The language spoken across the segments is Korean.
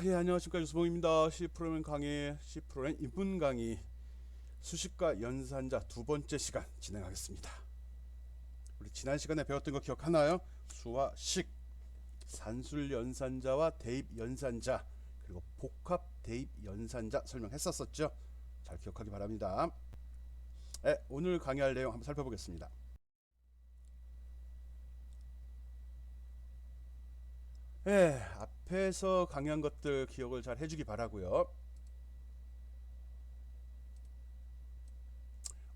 예, 안녕하십니까. 유수봉입니다. C프로그램 강의, C프로그램 입문 강의 수식과 연산자 두 번째 시간 진행하겠습니다. 우리 지난 시간에 배웠던 거 기억하나요? 수와 식, 산술 연산자와 대입 연산자, 그리고 복합 대입 연산자 설명했었었죠. 잘 기억하기 바랍니다. 오늘 강의할 내용 한번 살펴보겠습니다. 앞에서 강의한 것들 기억을 잘 해주기 바라고요.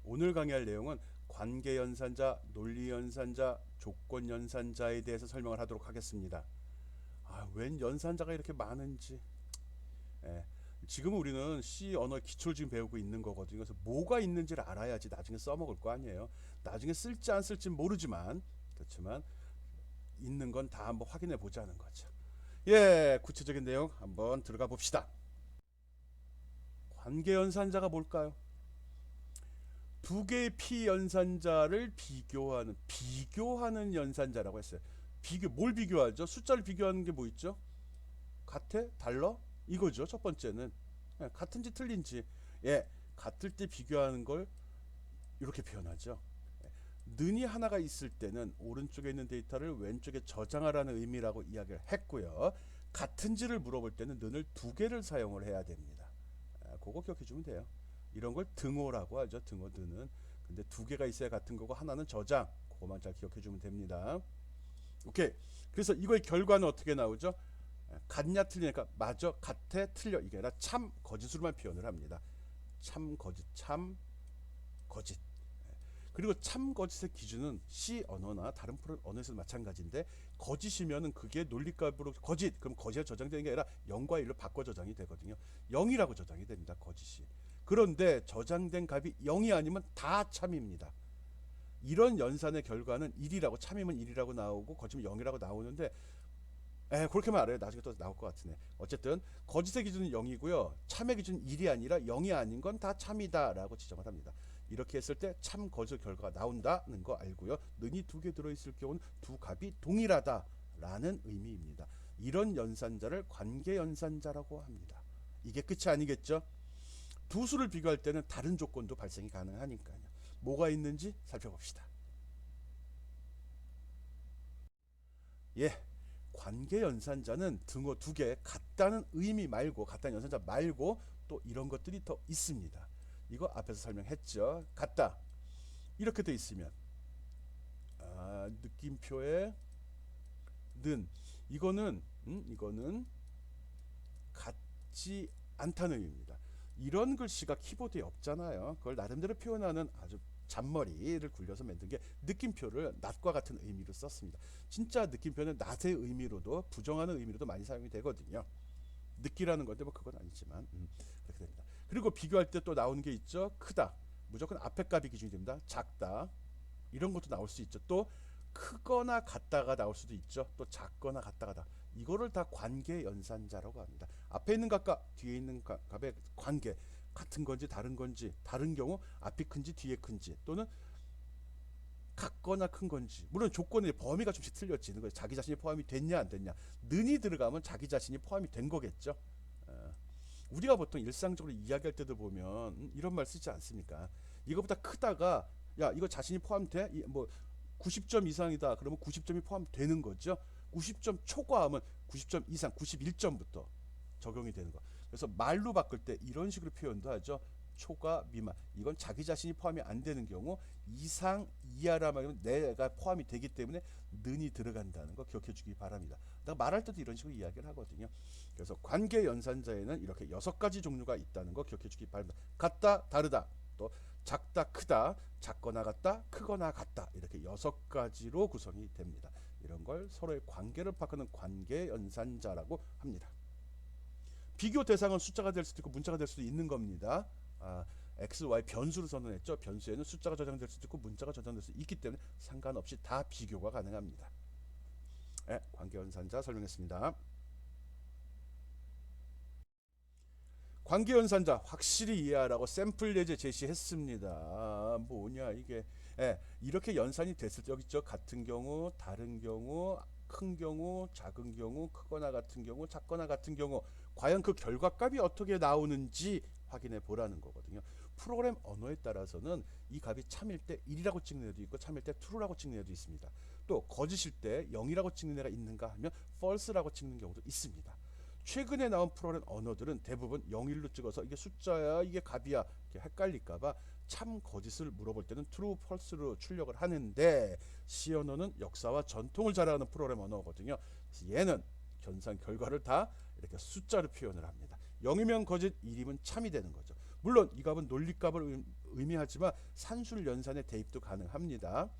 오늘 강의할 내용은 관계연산자, 논리연산자, 조건연산자에 대해서 설명을 하도록 하겠습니다. 웬 연산자가 이렇게 많은지. 예, 지금 우리는 C 언어 기초를 지금 배우고 있는 거거든요. 그래서 뭐가 있는지를 알아야지 나중에 써먹을 거 아니에요. 나중에 쓸지 안 쓸지 모르지만 그렇지만 있는 건 다 한번 확인해 보자는 거죠. 구체적인 내용 한번 들어가 봅시다. 관계연산자가 뭘까요? 두 개의 피연산자를 비교하는 연산자라고 했어요. 뭘 비교하죠? 숫자를 비교하는 게 뭐 있죠? 같아? 달러? 이거죠. 첫 번째는 같은지 틀린지. 같을 때 비교하는 걸 이렇게 표현하죠. 는이 하나가 있을 때는 오른쪽에 있는 데이터를 왼쪽에 저장하라는 의미라고 이야기를 했고요. 같은지를 물어볼 때는 는을 두 개를 사용을 해야 됩니다. 그거 기억해 주면 돼요. 이런 걸 등호라고 하죠. 등호 드는. 근데 두 개가 있어야 같은 거고 하나는 저장. 그거만 잘 기억해 주면 됩니다. 오케이. 그래서 이거의 결과는 어떻게 나오죠? 같냐 틀리니까 맞아, 같아, 틀려 이게 아니라 참, 거짓으로만 표현을 합니다. 참, 거짓, 참, 거짓. 그리고 참, 거짓의 기준은 C 언어나 다른 언어에서 마찬가지인데 거짓이면은 그게 논리값으로 거짓, 그럼 거짓에 저장되는 게 아니라 0과 1로 바꿔 저장이 되거든요. 0이라고 저장이 됩니다. 거짓이. 그런데 저장된 값이 0이 아니면 다 참입니다. 이런 연산의 결과는 1이라고, 참이면 1이라고 나오고 거짓이면 0이라고 나오는데 그렇게만 알아요. 나중에 또 나올 것 같으네. 어쨌든 거짓의 기준은 0이고요. 참의 기준은 1이 아니라 0이 아닌 건 다 참이다 라고 지정을 합니다. 이렇게 했을 때 참, 거짓 결과가 나온다는 거 알고요. 는이 두 개 들어있을 경우는 두 값이 동일하다 라는 의미입니다. 이런 연산자를 관계연산자라고 합니다. 이게 끝이 아니겠죠? 두 수를 비교할 때는 다른 조건도 발생이 가능하니까요. 뭐가 있는지 살펴봅시다. 관계 연산자는 등호 두 개 같다는 의미 말고, 같다는 연산자 말고 또 이런 것들이 더 있습니다. 이거 앞에서 설명했죠. 같다 이렇게 돼 있으면 느낌표에 는, 이거는 같지 않다는 의미입니다. 이런 글씨가 키보드에 없잖아요. 그걸 나름대로 표현하는 아주 잔머리를 굴려서 만든 게 느낌표를 낫과 같은 의미로 썼습니다. 진짜 느낌표는 낫의 의미로도 부정하는 의미로도 많이 사용이 되거든요. 느끼라는 건데 뭐 그건 아니지만 그렇게 됩니다. 그리고 비교할 때 또 나오는 게 있죠. 크다. 무조건 앞에 값이 기준이 됩니다. 작다. 이런 것도 나올 수 있죠. 또 크거나 같다가 나올 수도 있죠. 또 작거나 같다가 이거를 다 관계 연산자라고 합니다. 앞에 있는 값과 뒤에 있는 값의 관계, 같은 건지 다른 건지, 다른 경우 앞이 큰지 뒤에 큰지, 또는 같거나 큰 건지, 물론 조건의 범위가 좀씩 틀려지는 거예요. 자기 자신이 포함이 됐냐 안 됐냐. 는이 들어가면 자기 자신이 포함이 된 거겠죠. 우리가 보통 일상적으로 이야기할 때도 보면 이런 말 쓰지 않습니까? 이거보다 크다가 야 이거 자신이 포함돼? 뭐 90점 이상이다 그러면 90점이 포함되는 거죠. 90점 초과하면 90점 이상 91점부터 적용이 되는 거. 그래서 말로 바꿀 때 이런 식으로 표현도 하죠. 초과 미만. 이건 자기 자신이 포함이 안 되는 경우, 이상 이하라면 내가 포함이 되기 때문에 는이 들어간다는 거 기억해 주기 바랍니다. 내가 말할 때도 이런 식으로 이야기를 하거든요. 그래서 관계 연산자에는 이렇게 6가지 종류가 있다는 거 기억해 주기 바랍니다. 같다, 다르다, 또 작다, 크다, 작거나 같다, 크거나 같다, 이렇게 6가지로 구성이 됩니다. 이런 걸 서로의 관계를 파악하는 관계 연산자라고 합니다. 비교 대상은 숫자가 될 수도 있고 문자가 될 수도 있는 겁니다. x, y 변수를 선언했죠. 변수에는 숫자가 저장될 수도 있고 문자가 저장될 수 있기 때문에 상관없이 다 비교가 가능합니다. 관계연산자 설명했습니다. 관계연산자 확실히 이해하라고 샘플 예제 제시했습니다. 뭐냐 이게. 이렇게 연산이 됐을 때 여기 있죠. 같은 경우, 다른 경우, 큰 경우, 작은 경우, 크거나 같은 경우, 작거나 같은 경우 과연 그 결과값이 어떻게 나오는지 확인해 보라는 거거든요. 프로그램 언어에 따라서는 이 값이 참일 때 1이라고 찍는 애도 있고 참일 때 true라고 찍는 애도 있습니다. 또 거짓일 때 0이라고 찍는 애가 있는가 하면 false라고 찍는 경우도 있습니다. 최근에 나온 프로그램 언어들은 대부분 0일로 찍어서 이게 숫자야 이게 값이야 이렇게 헷갈릴까봐 참 거짓을 물어볼 때는 true, false로 출력을 하는데 C 언어는 역사와 전통을 자랑하는 프로그램 언어거든요. 그래서 얘는 현상 결과를 다 이렇게 숫자로 표현을 합니다. 0이면 거짓, 1이면 참이 되는 거죠. 물론 이 값은 논리값을 의미하지만 산술 연산의 대입도 가능합니다.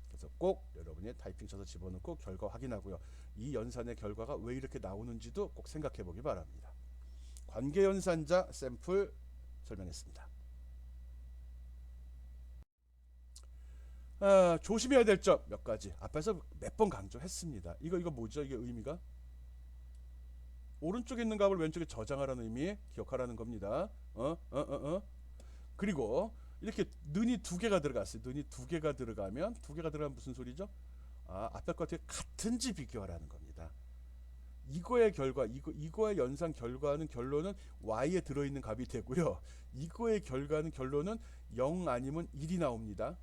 그래서 꼭 여러분이 타이핑 쳐서 집어넣고 결과 확인하고요. 이 연산의 결과가 왜 이렇게 나오는지도 꼭 생각해 보기 바랍니다. 관계연산자 샘플 설명했습니다. 조심해야 될 점 몇 가지 앞에서 몇 번 강조했습니다. 이거 뭐죠? 이게 의미가 오른쪽에 있는 값을 왼쪽에 저장하라는 의미 기억하라는 겁니다. 그리고 이렇게 는이 두 개가 들어갔어요. 는이 두 개가 들어가면 무슨 소리죠? 앞에 것과 같은지 비교하라는 겁니다. 이거의 결과, 이거의 연산 결과는 결론은 y에 들어있는 값이 되고요. 이거의 결과는 결론은 0 아니면 1이 나옵니다.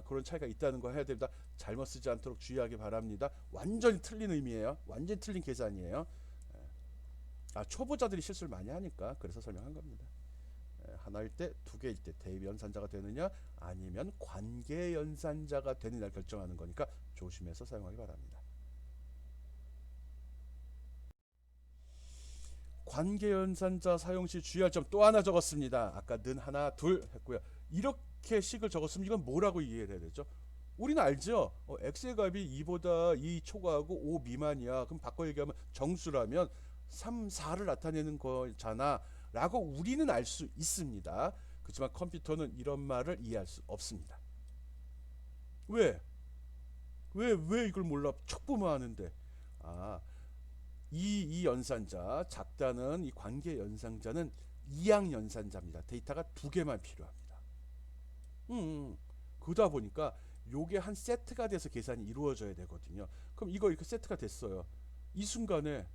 그런 차이가 있다는 거 해야 됩니다. 잘못 쓰지 않도록 주의하기 바랍니다. 완전히 틀린 의미예요. 완전히 틀린 계산이에요. 초보자들이 실수를 많이 하니까 그래서 설명한 겁니다. 하나일 때, 두 개일 때 대입 연산자가 되느냐 아니면 관계 연산자가 되느냐를 결정하는 거니까 조심해서 사용하기 바랍니다. 관계 연산자 사용 시 주의할 점 또 하나 적었습니다. 아까 는 하나 둘 했고요. 이렇게 식을 적었으면 이건 뭐라고 이해를 해야 되죠? 우리는 알죠. x의 값이 2보다 2 초과하고 5 미만이야. 그럼 바꿔 얘기하면 정수라면 3, 4를 나타내는 거잖아 라고 우리는 알 수 있습니다. 그렇지만 컴퓨터는 이런 말을 이해할 수 없습니다. 왜 이걸 몰라? 척보만 하는데. 이 연산자 작다는 이 관계 연산자는 이항 연산자입니다. 데이터가 두 개만 필요합니다. 그러다 보니까 요게 한 세트가 돼서 계산이 이루어져야 되거든요. 그럼 이거 이렇게 세트가 됐어요. 이 순간에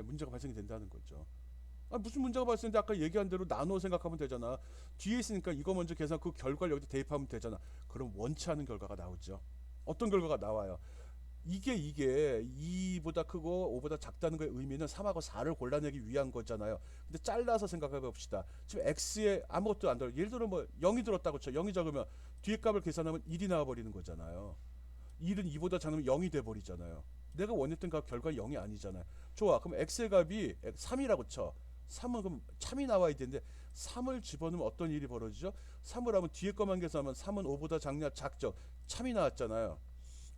문제가 발생이 된다는 거죠. 무슨 문제가 발생했는데 아까 얘기한 대로 나눠 생각하면 되잖아. 뒤에 있으니까 이거 먼저 계산 그 결과를 여기다 대입하면 되잖아. 그럼 원치 않은 결과가 나오죠. 어떤 결과가 나와요? 이게 2보다 크고 5보다 작다는 거의 의미는 3하고 4를 골라내기 위한 거잖아요. 근데 잘라서 생각해 봅시다. 지금 x에 아무것도 안 들어. 예를 들어 뭐 0이 들었다고 쳐. 0이 적으면 뒤에 값을 계산하면 1이 나와 버리는 거잖아요. 1은 2보다 작으면 0이 돼 버리잖아요. 내가 원했던 값 결과 0이 아니잖아요. 좋아. 그럼 x의 값이 3이라고 쳐. 3은 그럼 참이 나와야 되는데 3을 집어넣으면 어떤 일이 벌어지죠? 3을 하면 뒤에 것만 계산하면 3은 5보다 작냐 작죠. 참이 나왔잖아요.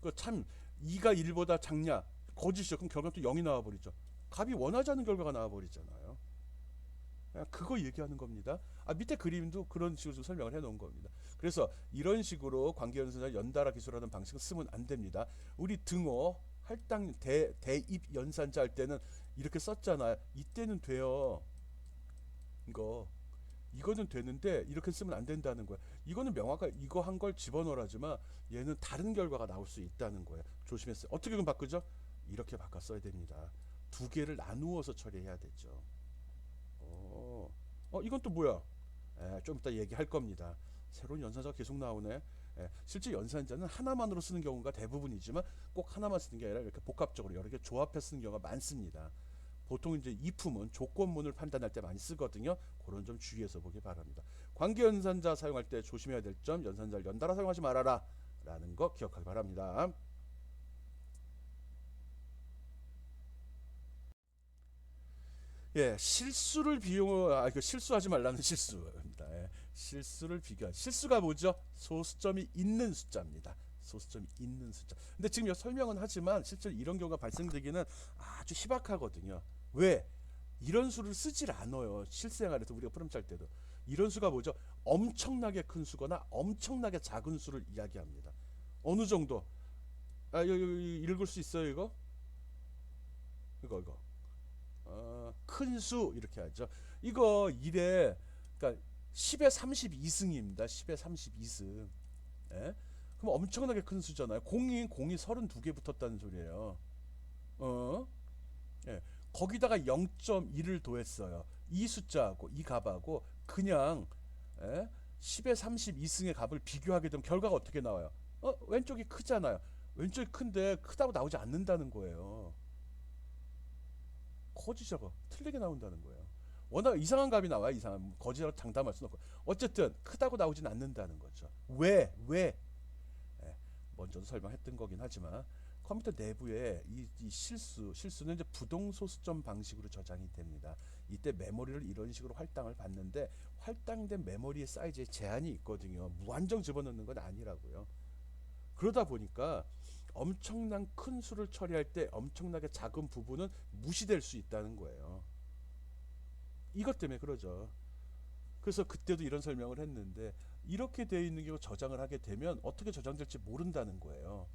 그 참 2가 1보다 작냐 거짓이죠. 그럼 결과는 또 0이 나와버리죠. 값이 원하지 않는 결과가 나와버리잖아요. 그거 얘기하는 겁니다. 밑에 그림도 그런 식으로 설명을 해놓은 겁니다. 그래서 이런 식으로 관계연산자 연달아 기술하는 방식을 쓰면 안 됩니다. 우리 등호 할당 대입 연산자 할 때는 이렇게 썼잖아요. 이때는 돼요. 이거는 되는데 이렇게 쓰면 안 된다는 거야. 이거는 명확하게 이거 한 걸 집어넣으라지만 얘는 다른 결과가 나올 수 있다는 거예요. 조심했어요. 어떻게 그럼 바꾸죠? 이렇게 바꿔 써야 됩니다. 두 개를 나누어서 처리해야 되죠. 이건 또 뭐야? 좀 이따 얘기할 겁니다. 새로운 연산자가 계속 나오네. 실제 연산자는 하나만으로 쓰는 경우가 대부분이지만 꼭 하나만 쓰는 게 아니라 이렇게 복합적으로 여러 개 조합해 쓰는 경우가 많습니다. 보통 이제 if문 조건문을 판단할 때 많이 쓰거든요. 그런 점 주의해서 보기 바랍니다. 관계 연산자 사용할 때 조심해야 될 점, 연산자를 연달아 사용하지 말아라 라는 거 기억하기 바랍니다. 실수를 실수하지 말라는 실수입니다. 실수를 비교한 실수가 뭐죠? 소수점이 있는 숫자입니다. 소수점이 있는 숫자. 근데 지금 설명은 하지만 실제로 이런 경우가 발생되기는 아주 희박하거든요. 왜? 이런 수를 쓰질 않아요. 실생활에서 우리가 프롬 짤 때도. 이런 수가 뭐죠? 엄청나게 큰 수거나 엄청나게 작은 수를 이야기합니다. 어느 정도? 여기 읽을 수 있어요, 이거? 이거. 큰 수 이렇게 하죠. 이거 1에 그러니까 10의 32승입니다. 10의 32승. 그럼 엄청나게 큰 수잖아요. 공이 32개 붙었다는 소리예요. 어? 예. 거기다가 0.1을 더했어요. 이 숫자하고 이 값하고 그냥 예? 10의 32승의 값을 비교하게 되면 결과가 어떻게 나와요? 왼쪽이 크잖아요. 왼쪽이 큰데 크다고 나오지 않는다는 거예요. 거짓이라고 틀리게 나온다는 거예요. 워낙 이상한 값이 나와요. 이상한 거짓이라고 장담할 수는 없고 어쨌든 크다고 나오진 않는다는 거죠. 왜? 예, 먼저도 설명했던 거긴 하지만 컴퓨터 내부에 이 실수는 이제 부동소수점 방식으로 저장이 됩니다. 이때 메모리를 이런 식으로 할당을 받는데 할당된 메모리의 사이즈에 제한이 있거든요. 무한정 집어넣는 건 아니라고요. 그러다 보니까 엄청난 큰 수를 처리할 때 엄청나게 작은 부분은 무시될 수 있다는 거예요. 이것 때문에 그러죠. 그래서 그때도 이런 설명을 했는데 이렇게 되어 있는 게 저장을 하게 되면 어떻게 저장될지 모른다는 거예요.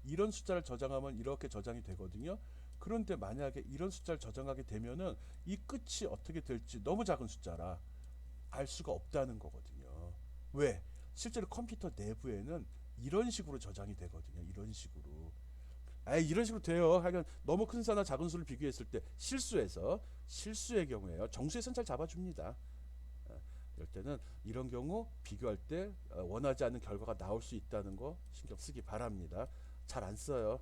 이런 숫자를 저장하면 이렇게 저장이 되거든요. 그런데 만약에 이런 숫자를 저장하게 되면은 이 끝이 어떻게 될지 너무 작은 숫자라 알 수가 없다는 거거든요. 왜? 실제로 컴퓨터 내부에는 이런 식으로 저장이 되거든요. 이런 식으로. 이런 식으로 돼요. 하여간 너무 큰 수나 작은 수를 비교했을 때 실수의 경우에요. 정수에선 잘 잡아줍니다. 이럴 때는 이런 경우 비교할 때 원하지 않는 결과가 나올 수 있다는 거 신경 쓰기 바랍니다. 잘 안 써요.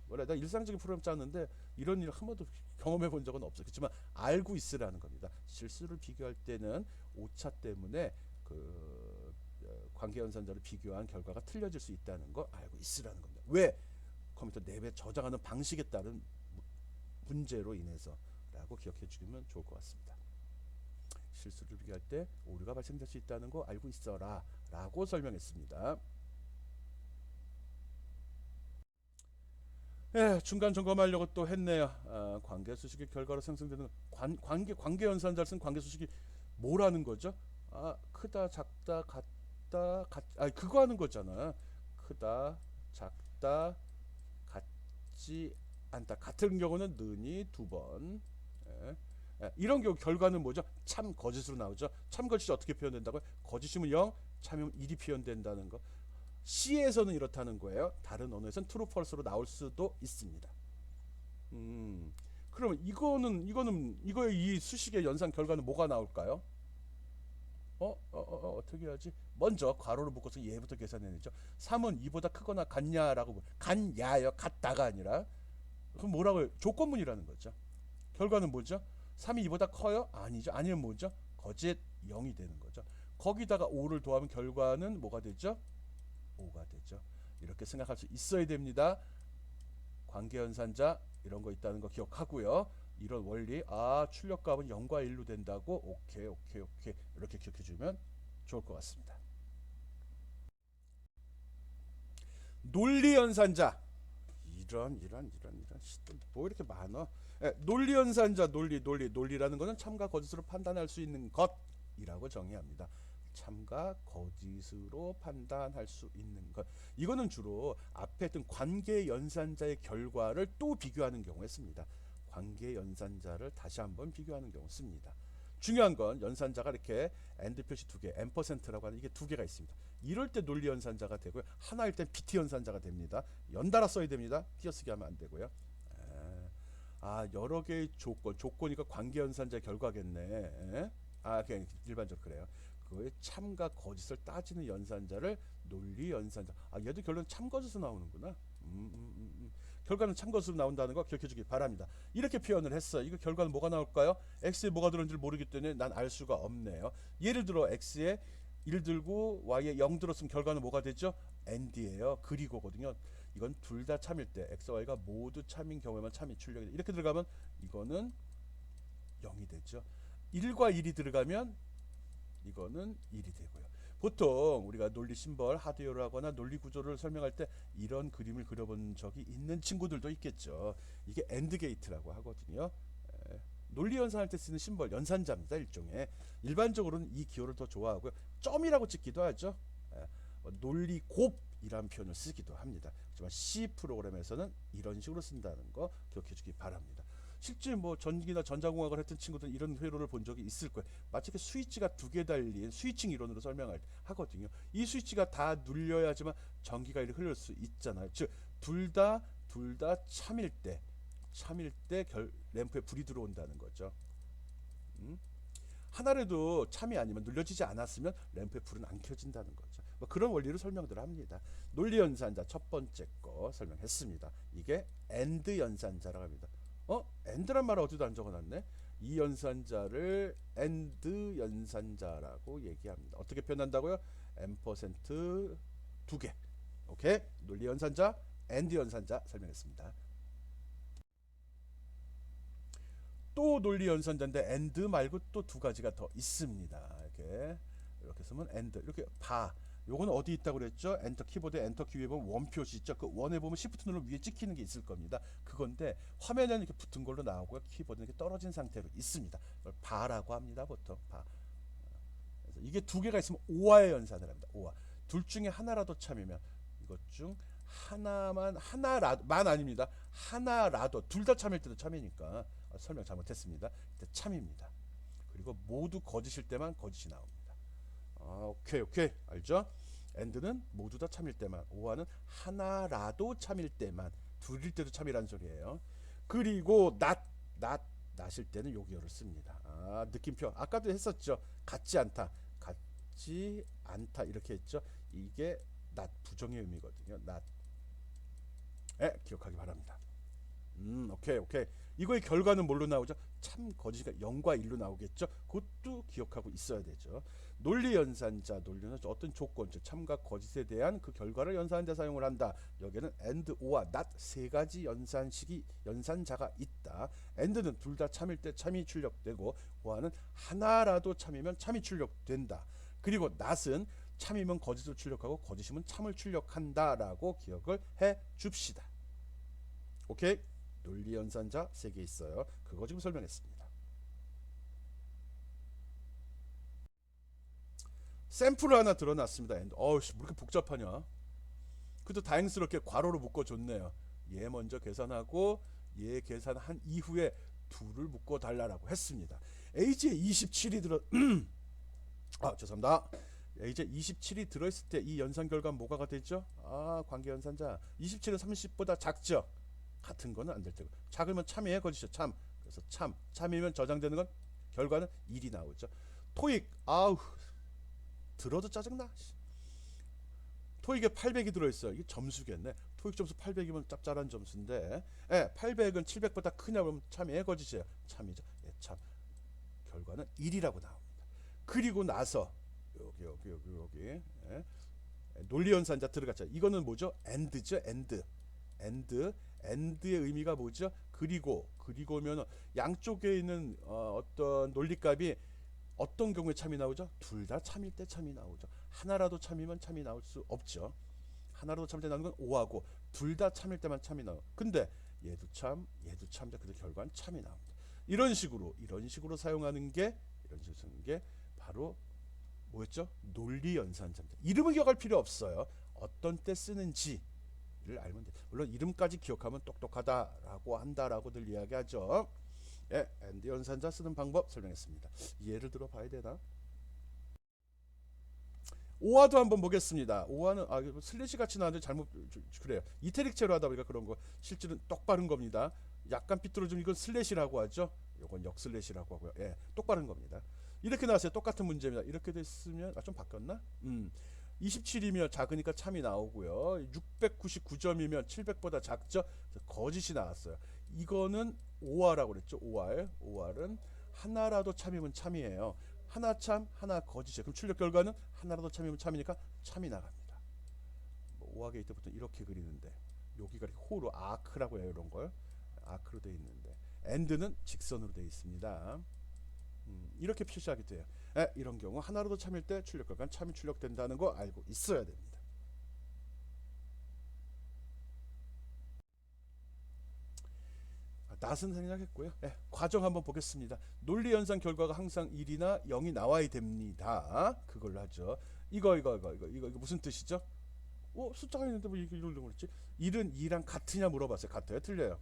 원래 나 일상적인 프로그램 짜는데 이런 일 한 번도 경험해 본 적은 없어요. 그렇지만 알고 있으라는 겁니다. 실수를 비교할 때는 오차 때문에 그 관계 연산자를 비교한 결과가 틀려질 수 있다는 거 알고 있으라는 겁니다. 왜? 컴퓨터 내부에 저장하는 방식에 따른 문제로 인해서라고 기억해 주시면 좋을 것 같습니다. 실수를 비교할 때 오류가 발생될 수 있다는 거 알고 있어라 라고 설명했습니다. 중간 점검하려고 또 했네요. 관계 수식의 결과로 생성되는 관계 연산자를 쓴 관계 수식이 뭐라는 거죠? 크다, 작다, 같다, 그거 하는 거잖아. 크다, 작다, 같지 않다. 같은 경우는 는이 2번. 이런 경우 결과는 뭐죠? 참 거짓으로 나오죠. 참 거짓이 어떻게 표현된다고요? 거짓이면 0, 참이면 1이 표현된다는 거. C에서는 이렇다는 거예요. 다른 언어에서는 true, false로 나올 수도 있습니다. 그러면 이거의 이 수식의 연산 결과는 뭐가 나올까요? 어떻게 하지? 먼저 괄호를 묶어서 얘부터 계산해내죠. 3은 2보다 크거나 같냐라고 같냐요. 같다가 아니라 그럼 뭐라고 해요? 조건문이라는 거죠. 결과는 뭐죠? 3이 2보다 커요? 아니죠. 아니면 뭐죠? 거짓 0이 되는 거죠. 거기다가 5를 더하면 결과는 뭐가 되죠? 5가 되죠. 이렇게 생각할 수 있어야 됩니다. 관계연산자 이런 거 있다는 거 기억하고요. 이런 원리 출력값은 0과 1로 된다고 오케이 이렇게 기억해 주면 좋을 것 같습니다. 논리연산자 이런 뭐 이렇게 많아. 논리연산자 논리라는 것은 참과 거짓으로 판단할 수 있는 것이라고 정의합니다. 참과 거짓으로 판단할 수 있는 것. 이거는 주로 앞에 했던 관계 연산자의 결과를 또 비교하는 경우에 씁니다. 관계 연산자를 다시 한번 비교하는 경우 씁니다. 중요한 건 연산자가 이렇게 and 표시 2개, %라고 하는 이게 2개가 있습니다. 이럴 때 논리 연산자가 되고요. 하나일 땐 BT 연산자가 됩니다. 연달아 써야 됩니다. 띄어쓰기 하면 안 되고요. 여러 개의 조건이니까 관계 연산자의 결과겠네. 그냥 일반적으로 그래요. 그거의 참과 거짓을 따지는 연산자를 논리 연산자. 얘도 결론 참거짓으로 나오는구나. 결과는 참거짓으로 나온다는 거 기억해 주기 바랍니다. 이렇게 표현을 했어요. 이거 결과는 뭐가 나올까요? x에 뭐가 들었는지 모르기 때문에 난 알 수가 없네요. 예를 들어 x에 1 들고 y에 0 들었으면 결과는 뭐가 되죠? and예요. 그리고거든요. 이건 둘 다 참일 때 x, y가 모두 참인 경우에만 참이 출력이 돼. 이렇게 들어가면 이거는 0이 되죠. 1과 1이 들어가면 이거는 1이 되고요. 보통 우리가 논리 심벌, 하드웨어를 하거나 논리 구조를 설명할 때 이런 그림을 그려본 적이 있는 친구들도 있겠죠. 이게 엔드 게이트라고 하거든요. 논리 연산할 때 쓰는 심벌, 연산자입니다. 일종의. 일반적으로는 이 기호를 더 좋아하고요. 점이라고 찍기도 하죠. 논리 곱이라는 표현을 쓰기도 합니다. 하지만 C 프로그램에서는 이런 식으로 쓴다는 거 기억해 주기 바랍니다. 실제 뭐 전기나 전자공학을 했던 친구들은 이런 회로를 본 적이 있을 거예요. 마치 그 스위치가 두 개 달린 스위칭 이론으로 설명할 하거든요. 이 스위치가 다 눌려야지만 전기가 이렇게 흐를 수 있잖아요. 즉 둘 다 참일 때 램프에 불이 들어온다는 거죠. 음? 하나라도 참이 아니면 눌려지지 않았으면 램프의 불은 안 켜진다는 거죠. 뭐 그런 원리로 설명들을 합니다. 논리 연산자 첫 번째 거 설명했습니다. 이게 AND 연산자라고 합니다. AND란 말을 어디도 안 적어놨네. 이 연산자를 AND 연산자라고 얘기합니다. 어떻게 표현한다고요? M% 두 개. 오케이. 논리 연산자, AND 연산자 설명했습니다. 또 논리 연산자인데 and 말고 또 두 가지가 더 있습니다. 이렇게 쓰면 and 이렇게 바. 요거는 어디 있다고 그랬죠? 엔터 키보드에 엔터 키 위에 보면 원 표시 있죠? 그 원에 보면 시프트 누르면 위에 찍히는 게 있을 겁니다. 그건데 화면에는 이렇게 붙은 걸로 나오고요. 키보드는 이렇게 떨어진 상태로 있습니다. 이걸 바라고 합니다. 보통 바. 그래서 이게 두 개가 있으면 오화의 연산을 합니다. 오화. 둘 중에 하나라도 참이면 이것 중 하나만 아닙니다. 하나라도 둘 다 참일 때도 참이니까 설명 잘못했습니다. 참입니다. 그리고 모두 거짓일 때만 거짓이 나옵니다. 오케이 알죠? and는 모두 다 참일 때만, 오화는 하나라도 참일 때만, 둘일 때도 참이라는 소리예요. 그리고 낫일 때는 요 기호를 씁니다. 느낌표 아까도 했었죠. 같지 않다 이렇게 했죠. 이게 낫 부정의 의미거든요. 낫 기억하기 바랍니다. 오케이. 이거의 결과는 뭘로 나오죠? 참 거짓이니까 0과 1로 나오겠죠. 그것도 기억하고 있어야 되죠. 논리 연산자, 논리는 어떤 조건, 즉 참과 거짓에 대한 그 결과를 연산하는 데 사용을 한다. 여기에는 and, o와 not 세 가지 연산자가 있다. and는 둘 다 참일 때 참이 출력되고, o와는 하나라도 참이면 참이 출력된다. 그리고 not은 참이면 거짓을 출력하고 거짓이면 참을 출력한다라고 기억을 해 줍시다. 오케이? 논리 연산자 3개 있어요. 그거 지금 설명했습니다. 샘플을 하나 드러났습니다. 어우씨, 뭐 이렇게 복잡하냐? 그래도 다행스럽게 괄호로 묶어줬네요. 얘 먼저 계산하고 얘 계산한 이후에 둘을 묶어달라고 했습니다. A지에 27이 들어 죄송합니다. 이제 27이 들어있을 때 이 연산 결과 뭐가 되죠? 관계 연산자 27은 30보다 작죠? 같은 거는 안 될 테고, 작으면 참이에요, 거짓이죠? 참. 그래서 참이면 저장되는 건 결과는 1이 나오죠. 토익 들어도 짜증나. 토익에 800이 들어있어요. 이게 점수겠네. 토익 점수 800이면 짭짤한 점수인데, 800은 700보다 크냐 그러면 참이에요, 거짓이에요? 참이죠. 참. 결과는 1이라고 나옵니다. 그리고 나서 여기 논리 연산자 들어갔죠. 이거는 뭐죠? and죠. and의 의미가 뭐죠? 그리고면 양쪽에 있는 어떤 논리값이 어떤 경우에 참이 나오죠? 둘 다 참일 때 참이 나오죠. 하나라도 참이면 참이 나올 수 없죠. 하나라도 참일 때 나오는 건 오하고, 둘 다 참일 때만 참이 나와요. 근데 얘도 참, 그래서 결과는 참이 나옵니다. 이런 식으로 사용하는 게 바로 뭐였죠? 논리 연산자입니다. 이름을 기억할 필요 없어요. 어떤 때 쓰는지를 알면 돼요. 물론 이름까지 기억하면 똑똑하다라고 한다라고들 이야기하죠. and 연산자 쓰는 방법 설명했습니다. 예를 들어 봐야 되나? 오화도 한번 보겠습니다. 오화는 슬래시 같이 나왔는데 잘못, 그래요. 이태릭체로 하다 보니까 그런 거, 실제로는 똑바른 겁니다. 약간 삐뚤어지면 이건 슬래시라고 하죠. 이건 역슬래시라고 하고요. 똑바른 겁니다. 이렇게 나왔어요. 똑같은 문제입니다. 이렇게 됐으면 좀 바뀌었나? 27이면 작으니까 참이 나오고요. 699점이면 700보다 작죠. 거짓이 나왔어요. 이거는 오화라고 그랬죠. 오화는 하나라도 참이면 참이에요. 하나 참, 하나 거짓이에요. 그럼 출력 결과는 하나라도 참이면 참이니까 참이 나갑니다. 오화 게이트 보통 이렇게 그리는데, 여기가 이렇게 호로 아크라고 해요. 이런 걸 아크로 되어 있는데, and는 직선으로 되어 있습니다. 이렇게 표시하게 돼요. 이런 경우 하나라도 참일 때 출력 결과는 참이 출력된다는 거 알고 있어야 됩니다. 낫은 생략했고요. 과정 한번 보겠습니다. 논리 연산 결과가 항상 1이나 0이 나와야 됩니다. 그걸로 하죠. 이거 무슨 뜻이죠? 숫자가 있는데 뭐 이걸 그랬지? 1은 2랑 같으냐 물어봤어요. 같아요? 틀려요?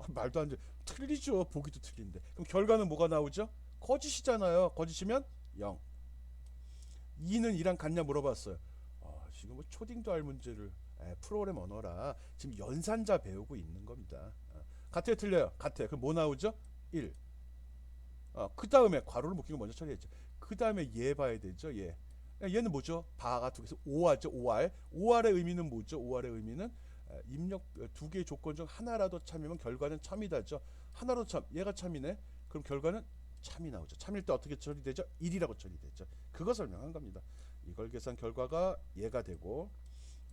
말도 안 돼. 틀리죠. 보기도 틀린데. 그럼 결과는 뭐가 나오죠? 거짓이잖아요. 거짓이면 0. 2는 2랑 같냐 물어봤어요. 지금 뭐 초딩도 할 문제를 프로그램 언어라 지금 연산자 배우고 있는 겁니다. 같아요, 틀려요? 같아요. 그럼 뭐 나오죠? 1. 그 다음에 괄호를 묶이고 먼저 처리했죠. 그 다음에 얘 봐야 되죠. 얘. 얘는 뭐죠? 바가 두 개서 OR죠. OR. OR의 의미는 뭐죠? OR의 의미는 입력 두 개의 조건 중 하나라도 참이면 결과는 참이다죠. 하나라도 참. 얘가 참이네. 그럼 결과는 참이 나오죠. 참일 때 어떻게 처리되죠? 1이라고 처리되죠. 그거 설명한 겁니다. 이걸 계산 결과가 얘가 되고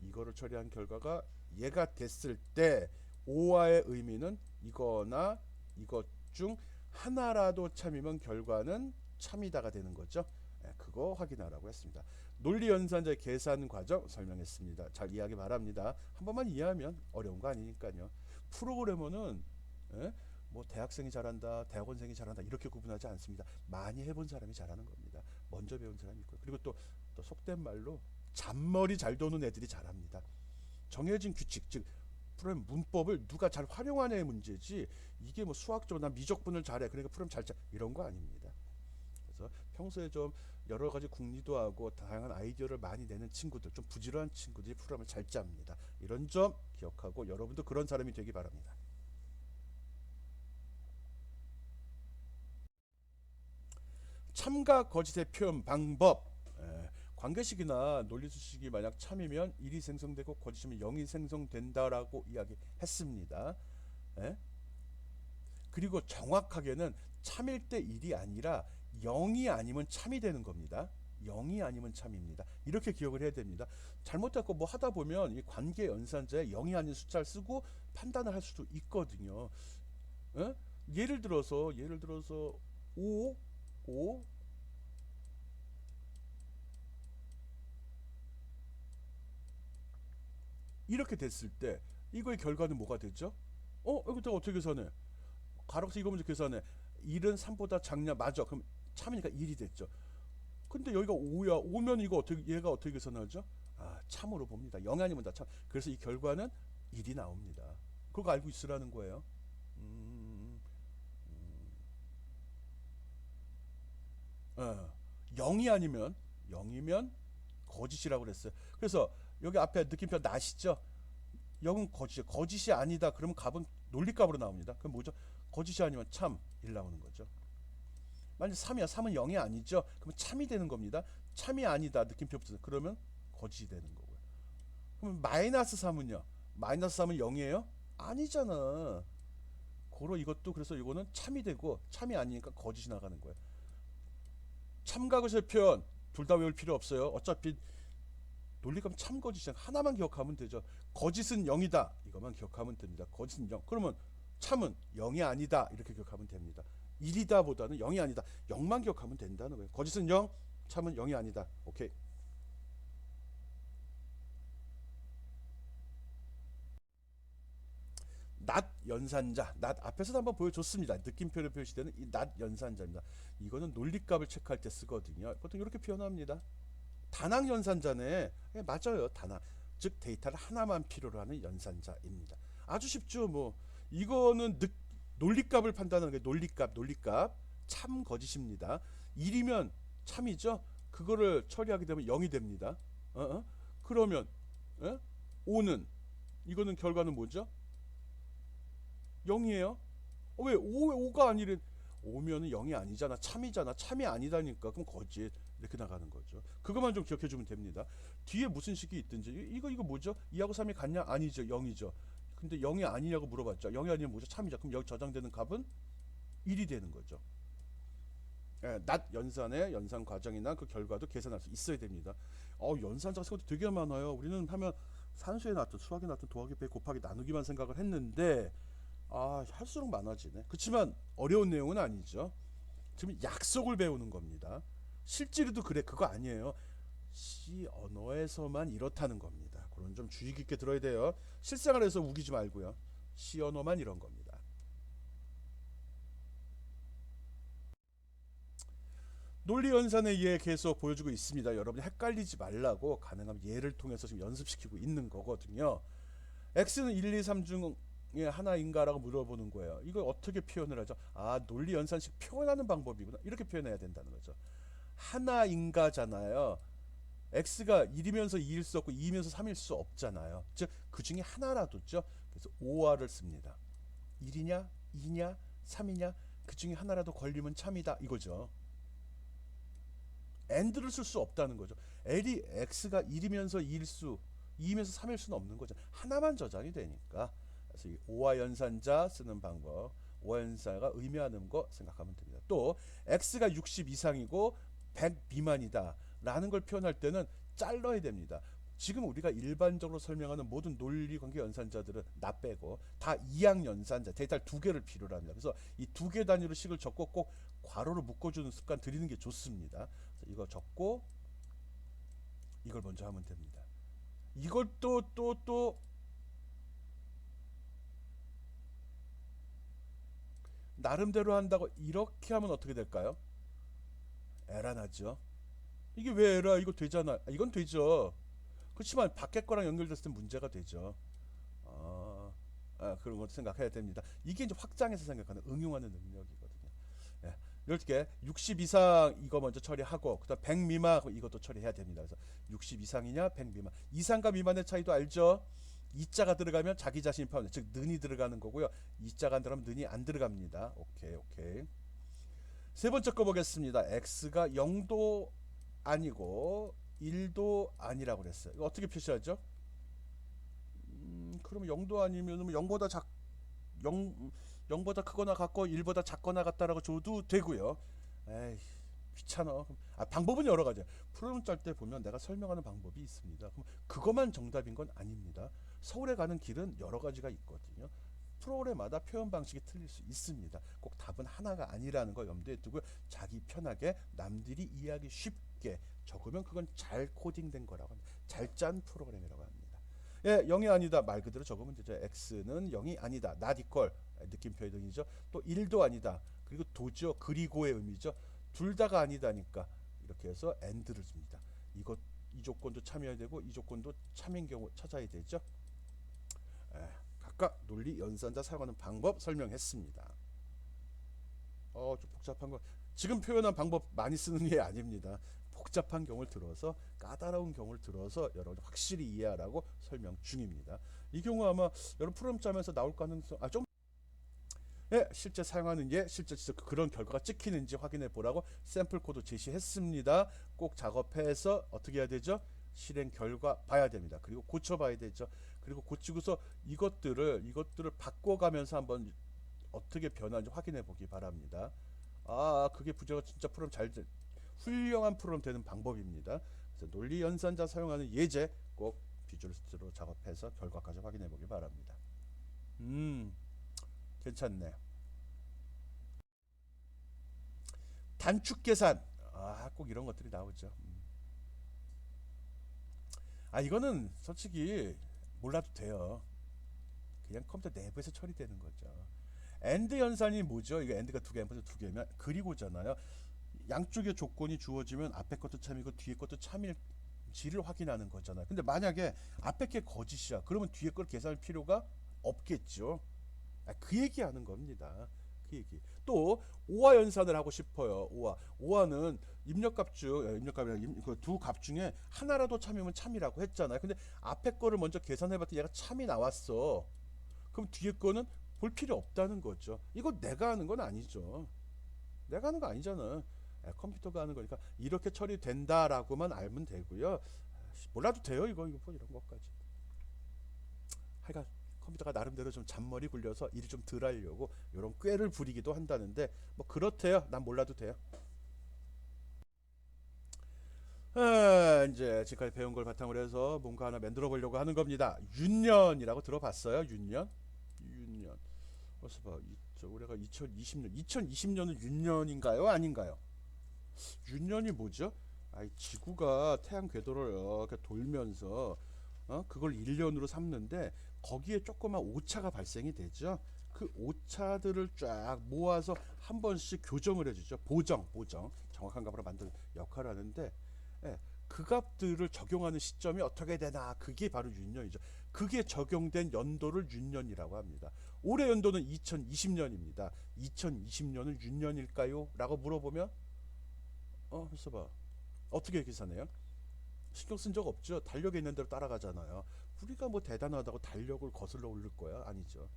이거를 처리한 결과가 얘가 됐을 때 OR의 의미는 이거나 이것 중 하나라도 참이면 결과는 참이다가 되는 거죠. 그거 확인하라고 했습니다. 논리 연산자의 계산 과정 설명했습니다. 잘 이해하기 바랍니다. 한 번만 이해하면 어려운 거 아니니까요. 프로그래머는 뭐 대학생이 잘한다, 대학원생이 잘한다 이렇게 구분하지 않습니다. 많이 해본 사람이 잘하는 겁니다. 먼저 배운 사람이 있고요. 그리고 또 속된 말로 잔머리 잘 도는 애들이 잘합니다. 정해진 규칙, 즉 프로그램 문법을 누가 잘 활용하냐의 문제지 이게 뭐 수학적으로 난 미적분을 잘해 그러니까 프로그램 잘 짜 이런 거 아닙니다. 그래서 평소에 좀 여러 가지 궁리도 하고 다양한 아이디어를 많이 내는 친구들, 좀 부지런한 친구들이 프로그램을 잘 짭니다. 이런 점 기억하고 여러분도 그런 사람이 되기 바랍니다. 참과 거짓의 표현 방법. 관계식이나 논리수식이 만약 참이면 1이 생성되고 거짓이면 0이 생성된다라고 이야기했습니다. 그리고 정확하게는 참일 때 1이 아니라 0이 아니면 참이 되는 겁니다. 0이 아니면 참입니다. 이렇게 기억을 해야 됩니다. 잘못했고 뭐 하다 보면 이 관계 연산자에 0이 아닌 숫자를 쓰고 판단을 할 수도 있거든요. 예를 들어서 5 이렇게 됐을 때 이거의 결과는 뭐가 되죠? 이거 어떻게 계산해? 가로서 이거 먼저 계산해. 1은 3보다 작냐? 맞아. 그럼 참이니까 1이 됐죠. 근데 여기가 5야. 5면 이거 얘가 어떻게 계산하죠? 참으로 봅니다. 0 아니면 다 참. 그래서 이 결과는 1이 나옵니다. 그거 알고 있으라는 거예요. 음, 0이 아니면 0이면 거짓이라고 그랬어요. 그래서 여기 앞에 느낌표 나시죠? 0은 거짓이 아니다. 그러면 값은 논리값으로 나옵니다. 그럼 뭐죠? 거짓이 아니면 참 1 나오는 거죠. 만약 3이야. 3은 0이 아니죠. 그러면 참이 되는 겁니다. 참이 아니다. 느낌표 붙어서 그러면 거짓이 되는 거고요. 그러면 마이너스 3은요? 마이너스 3은 0이에요? 아니잖아. 고로 이것도 그래서 이거는 참이 되고 참이 아니니까 거짓이 나가는 거예요. 참과 거짓의 표현 둘 다 외울 필요 없어요. 어차피 논리감 참 거짓이야. 하나만 기억하면 되죠. 거짓은 0이다. 이것만 기억하면 됩니다. 거짓은 0. 그러면 참은 0이 아니다. 이렇게 기억하면 됩니다. 1이다 보다는 0이 아니다. 0만 기억하면 된다는 거예요. 거짓은 0, 참은 0이 아니다. 오케이. 낫 연산자. 낫 앞에서도 한번 보여줬습니다. 느낌표로 표시되는 이 낫 연산자입니다. 이거는 논리값을 체크할 때 쓰거든요. 보통 이렇게 표현합니다. 단항 연산자네. 맞아요. 단항. 즉 데이터를 하나만 필요로 하는 연산자입니다. 아주 쉽죠. 뭐 이거는 논리값을 판단하는 게 논리값. 참 거짓입니다. 1이면 참이죠. 그거를 처리하게 되면 0이 됩니다. 그러면 5는 이거는 결과는 뭐죠? 0이에요. 왜 5가 아니래? 5면은 0이 아니잖아. 참이잖아. 참이 아니다니까. 그럼 거짓. 이렇게 나가는 거죠. 그것만 좀 기억해 주면 됩니다. 뒤에 무슨 식이 있든지 이거 뭐죠? 2하고 3이 같냐? 아니죠. 0이죠. 근데 0이 아니냐고 물어봤죠. 0이 아니면 뭐죠? 참이죠. 그럼 여기 저장되는 값은 1이 되는 거죠. 낫 연산의 연산 과정이나 그 결과도 계산할 수 있어야 됩니다. 연산자가 생각도 되게 많아요. 우리는 하면 산수에 나왔던 수학에 나왔던 더하기 빼기 곱하기 나누기만 생각을 했는데 할수록 많아지네. 그렇지만 어려운 내용은 아니죠. 지금 약속을 배우는 겁니다. 실제로도 그래. 그거 아니에요. C 언어에서만 이렇다는 겁니다. 그런 좀 주의 깊게 들어야 돼요. 실생활에서 우기지 말고요. C 언어만 이런 겁니다. 논리 연산의 예 계속 보여주고 있습니다. 여러분이 헷갈리지 말라고 가능하면 예를 통해서 지금 연습시키고 있는 거거든요. x는 1, 2, 3 중 중에 하나인가라고 물어보는 거예요. 이걸 어떻게 표현을 하죠? 아, 논리 연산식 표현하는 방법이구나. 이렇게 표현해야 된다는 거죠. 하나인가잖아요. x가 1이면서 2일 수 없고 2이면서 3일 수 없잖아요. 즉 그 중에 하나라도죠. 그래서 OR을 씁니다. 1이냐 2냐 3이냐 그 중에 하나라도 걸리면 참이다 이거죠. and를 쓸 수 없다는 거죠. l이 x가 1이면서 2일 수 2이면서 3일 수는 없는 거죠. 하나만 저장이 되니까. 그래서 이 오화 연산자 쓰는 방법, 오화 연산자가 의미하는 거 생각하면 됩니다. 또 x가 60 이상이고 100 미만이다 라는 걸 표현할 때는 잘라야 됩니다. 지금 우리가 일반적으로 설명하는 모든 논리관계 연산자들은 나 빼고 다 이항 연산자 데이터를 두 개를 필요로 합니다. 그래서 이 두 개 단위로 식을 적고 꼭 괄호로 묶어주는 습관 들이는 게 좋습니다. 그래서 이거 적고 이걸 먼저 하면 됩니다. 이걸 또 나름대로 한다고 이렇게 하면 어떻게 될까요? 에라 나죠. 이게 왜 에라? 이거 되잖아. 이건 되죠. 그렇지만 밖에 거랑 연결됐을 때 문제가 되죠. 그런 것도 생각해야 됩니다. 이게 이제 확장해서 생각하는 응용하는 능력이거든요. 예, 이렇게 60 이상 이거 먼저 처리하고 그다음 100 미만 이것도 처리해야 됩니다. 그래서 60 이상이냐 100 미만. 이상과 미만의 차이도 알죠? 이자가 들어가면 자기 자신 표현, 즉 는이 들어가는 거고요. 이자가 안 들어가면 는이 안 들어갑니다. 오케이. 세 번째 거 보겠습니다. x가 0도 아니고 1도 아니라고 그랬어요. 이거 어떻게 표시하죠? 그러면 0도 아니면 0보다 0보다 크거나 같고 1보다 작거나 같다라고 줘도 되고요. 에이, 귀찮아. 방법은 여러 가지야. 프로그램 짤 때 보면 내가 설명하는 방법이 있습니다. 그럼 그것만 정답인 건 아닙니다. 서울에 가는 길은 여러 가지가 있거든요. 프로그램마다 표현 방식이 틀릴 수 있습니다. 꼭 답은 하나가 아니라는 거 염두에 두고 자기 편하게 남들이 이해하기 쉽게 적으면 그건 잘 코딩된 거라고 합니다. 잘 짠 프로그램이라고 합니다. 예, 0이 아니다 말 그대로 적으면 되죠. x는 0이 아니다. not equal 느낌표의 등이죠. 또 1도 아니다. 그리고 도죠. 그리고의 의미죠. 둘 다가 아니다니까 이렇게 해서 and를 줍니다. 이 조건도 참여해야 되고 이 조건도 참인 경우 찾아야 되죠. 예, 각각 논리 연산자 사용하는 방법 설명했습니다. 좀 복잡한 거 지금 표현한 방법 많이 쓰는 게 아닙니다. 복잡한 경우를 들어서 까다로운 경우를 들어서 여러분 확실히 이해하라고 설명 중입니다. 이 경우 아마 여러분 프로그램 짜면서 나올 가능성 좀 예, 실제 사용하는 게 실제 그런 결과가 찍히는지 확인해 보라고 샘플 코드 제시했습니다. 꼭 작업해서 어떻게 해야 되죠? 실행 결과 봐야 됩니다. 그리고 고쳐 봐야 되죠. 그리고 고치고서 이것들을 바꿔가면서 한번 어떻게 변하는지 확인해 보기 바랍니다. 그게 부제가 진짜 프로그램 훌륭한 프로그램 되는 방법입니다. 그래서 논리 연산자 사용하는 예제 꼭 비주얼 스튜디오로 작업해서 결과까지 확인해 보기 바랍니다. 괜찮네. 단축 계산. 꼭 이런 것들이 나오죠. 이거는 솔직히 몰라도 돼요. 그냥 컴퓨터 내부에서 처리되는 거죠. AND 연산이 뭐죠? 이거 AND가 두 개, 두 개면 그리고잖아요. 양쪽의 조건이 주어지면 앞에 것도 참이고 뒤에 것도 참일지를 확인하는 거잖아요. 근데 만약에 앞에 게 거짓이야. 그러면 뒤에 걸 계산할 필요가 없겠죠. 그 얘기하는 겁니다. 그 얘기. 또 오화 연산을 하고 싶어요. 오화는 그 두 값 중에 하나라도 참이면 참이라고 했잖아요. 근데 앞에 거를 먼저 계산해봤더니 얘가 참이 나왔어. 그럼 뒤에 거는 볼 필요 없다는 거죠. 이거 내가 하는 건 아니죠. 내가 하는 거 아니잖아. 컴퓨터가 하는 거니까 이렇게 처리된다라고만 알면 되고요. 몰라도 돼요. 이거 뭐 이런 것까지. 하여간 컴퓨터가 나름대로 좀 잔머리 굴려서 일을 좀 덜 하려고 이런 꾀를 부리기도 한다는데 뭐 그렇대요. 난 몰라도 돼요. 이제 지금까지 배운 걸 바탕으로 해서 뭔가 하나 만들어 보려고 하는 겁니다. 윤년이라고 들어봤어요? 윤년. 어서 봐. 올해가 2020년은 윤년인가요? 아닌가요? 윤년이 뭐죠? 지구가 태양 궤도를 이렇게 돌면서 그걸 1년으로 삼는데 거기에 조그만 오차가 발생이 되죠. 그 오차들을 쫙 모아서 한 번씩 교정을 해주죠. 보정 정확한 값으로 만드는 역할을 하는데 그 값들을 적용하는 시점이 어떻게 되나 그게 바로 윤년이죠. 그게 적용된 연도를 윤년이라고 합니다. 올해 연도는 2020년입니다. 2020년은 윤년일까요? 라고 물어보면 벌써 봐. 어떻게 계산해요? 신경 쓴 적 없죠. 달력에 있는 대로 따라가잖아요. 우리가 뭐 대단하다고 달력을 거슬러 올릴 거야? 아니죠.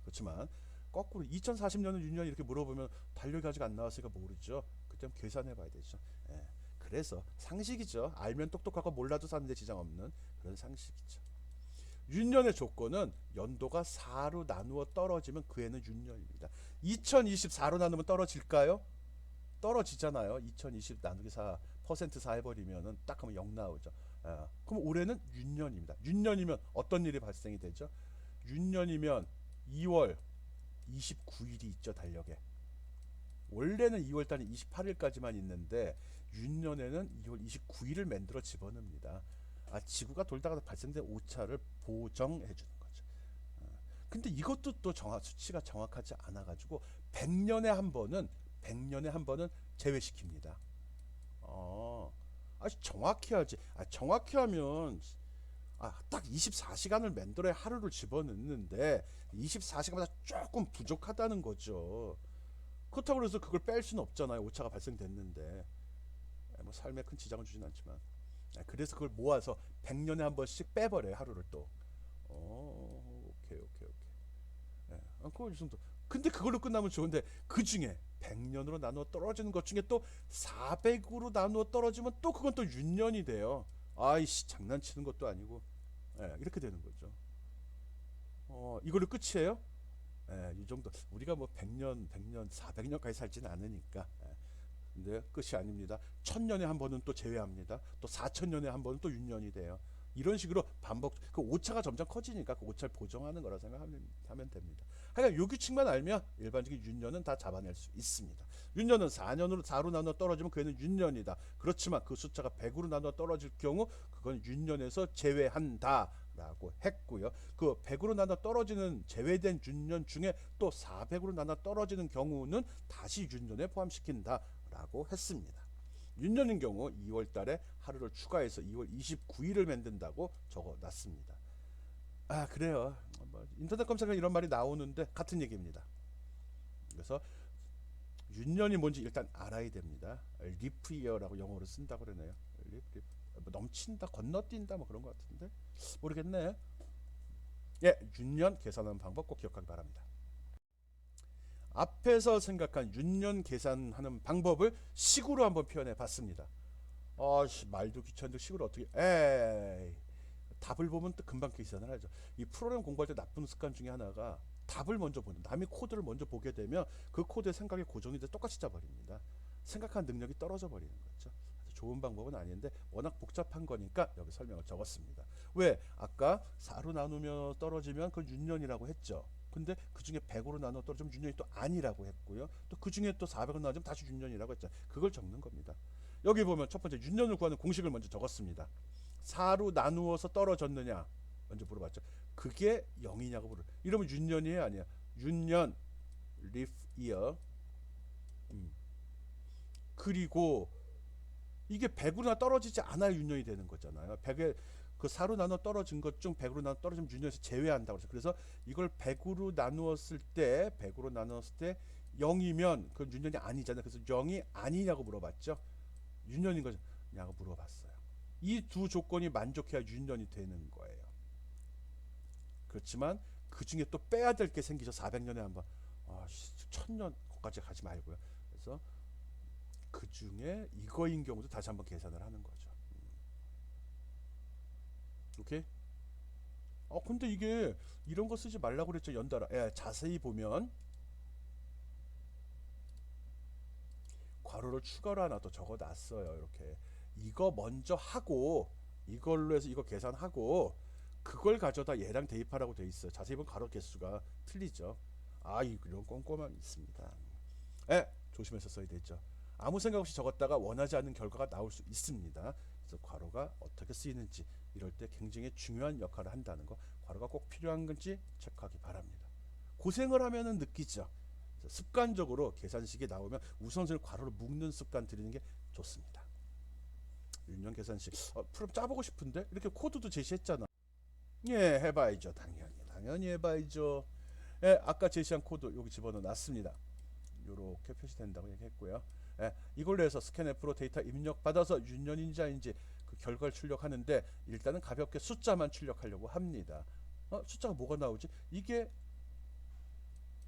그렇지만 거꾸로 2040년은 윤년 이렇게 물어보면 달력이 아직 안 나왔으니까 모르죠. 그때 계산해 봐야 되죠. 예. 그래서 상식이죠. 알면 똑똑하고 몰라도 사는데 지장 없는 그런 상식이죠. 윤년의 조건은 연도가 4로 나누어 떨어지면 그 해는 윤년입니다. 2024로 나누면 떨어질까요? 떨어지잖아요. 2020 나누기 4 퍼센트 4 해버리면은 딱 하면 0 나오죠. 그럼 올해는 윤년입니다. 윤년이면 어떤 일이 발생이 되죠? 윤년이면 2월 29일이 있죠. 달력에. 원래는 2월 달이 28일까지만 있는데 윤년에는 2월 29일을 만들어 집어넣습니다. 지구가 돌다가 발생된 오차를 보정해 주는 거죠. 근데 이것도 또 수치가 정확하지 않아 가지고 100년에 한 번은 제외시킵니다. 정확히 하지. 정확히 하면 딱 24시간을 만들어야 하루를 집어넣는데 24시간마다 조금 부족하다는 거죠. 그렇다고 해서 그걸 뺄 수는 없잖아요. 오차가 발생됐는데. 뭐 삶에 큰 지장은 주진 않지만. 그래서 그걸 모아서 100년에 한 번씩 빼버려요. 하루를 또. 오케이. 그거 정도. 근데 그걸로 끝나면 좋은데 그 중에 100년으로 나누어 떨어지는 것 중에 또 400으로 나누어 떨어지면 또 그건 또 윤년이 돼요. 아이씨 장난치는 것도 아니고 이렇게 되는 거죠. 이걸로 끝이에요? 이 정도. 우리가 뭐 100년, 400년까지 살지는 않으니까. 근데 끝이 아닙니다. 1000년에 한 번은 또 제외합니다. 또 4000년에 한 번은 또 윤년이 돼요. 이런 식으로 반복. 그 오차가 점점 커지니까 그 오차를 보정하는 거라 생각하면 됩니다. 하여간 요 규칙만 알면 일반적인 윤년은 다 잡아낼 수 있습니다. 윤년은 4로 나눠 떨어지면 그애는 윤년이다. 그렇지만 그 숫자가 100으로 나눠 떨어질 경우 그건 윤년에서 제외한다. 라고 했고요. 그 100으로 나눠 떨어지는 제외된 윤년 중에 또 400으로 나눠 떨어지는 경우는 다시 윤년에 포함시킨다. 라고 했습니다. 윤년인 경우 2월 달에 하루를 추가해서 2월 29일을 만든다고 적어놨습니다. 그래요. 인터넷 검색에 이런 말이 나오는데 같은 얘기입니다. 그래서 윤년이 뭔지 일단 알아야 됩니다. 리프이어라고 영어로 쓴다고 그러네요. 넘친다, 건너뛴다 뭐 그런 것 같은데 모르겠네. 윤년 계산하는 방법 꼭 기억하기 바랍니다. 앞에서 생각한 윤년 계산하는 방법을 식으로 한번 표현해 봤습니다. 말도 귀찮은데 식으로 어떻게? 답을 보면 또 금방 계산을 하죠. 이 프로그램 공부할 때 나쁜 습관 중에 하나가 답을 먼저 보는, 남의 코드를 먼저 보게 되면 그 코드의 생각이 고정이 돼 똑같이 짜버립니다. 생각한 능력이 떨어져 버리는 거죠. 좋은 방법은 아닌데 워낙 복잡한 거니까 여기 설명을 적었습니다. 왜? 아까 4로 나누면 떨어지면 그건 윤년이라고 했죠. 근데 그 중에 100으로 나눠 떨어지면 윤년이 또 아니라고 했고요. 또 그 중에 또 400으로 나누면 다시 윤년이라고 했죠. 그걸 적는 겁니다. 여기 보면 첫 번째 윤년을 구하는 공식을 먼저 적었습니다. 4로 나누어서 떨어졌느냐 먼저 물어봤죠. 그게 0이냐고 물어. 이러면 윤년이에요, 아니야? 윤년 리프 이어. 그리고 이게 100으로 떨어지지 않아야 윤년이 되는 거잖아요. 100에 그 4로 나눠 떨어진 것 중 100으로 나눠 떨어지면 윤년에서 제외한다고 해서 그래서 이걸 100으로 나누었을 때 0이면 그건 윤년이 아니잖아요. 그래서 0이 아니냐고 물어봤죠. 윤년인 거냐고 물어봤어요. 이 두 조건이 만족해야 윤년이 되는 거예요. 그렇지만 그 중에 또 빼야 될 게 생기죠. 400년에 한 번. 1000년 거기까지 가지 말고요. 그래서 그 중에 이거인 경우도 다시 한번 계산을 하는 거죠. 오케이? 근데 이게 이런 거 쓰지 말라고 그랬죠. 연달아. 자세히 보면 괄호를 추가로 하나 더 적어놨어요. 이렇게 이거 먼저 하고 이걸로 해서 이거 계산하고 그걸 가져다 얘랑 대입하라고 돼 있어요. 자세히 보면 괄호 개수가 틀리죠. 이런 꼼꼼함이 있습니다. 조심해서 써야 되죠. 아무 생각 없이 적었다가 원하지 않는 결과가 나올 수 있습니다. 그래서 괄호가 어떻게 쓰이는지 이럴 때 굉장히 중요한 역할을 한다는 거, 괄호가 꼭 필요한 건지 체크하기 바랍니다. 고생을 하면은 느끼죠. 습관적으로 계산식이 나오면 우선순위 괄호를 묶는 습관 들이는 게 좋습니다. 윤년 계산식 프로그램 짜보고 싶은데 이렇게 코드도 제시했잖아. 예, 해봐야죠. 당연히 해봐야죠. 예, 아까 제시한 코드 여기 집어넣어 놨습니다. 요렇게 표시된다고 얘기했고요. 예, 이걸로 해서 스캔앱으로 데이터 입력 받아서 윤년인지 아닌지 그 결과를 출력하는데 일단은 가볍게 숫자만 출력하려고 합니다. 숫자가 뭐가 나오지? 이게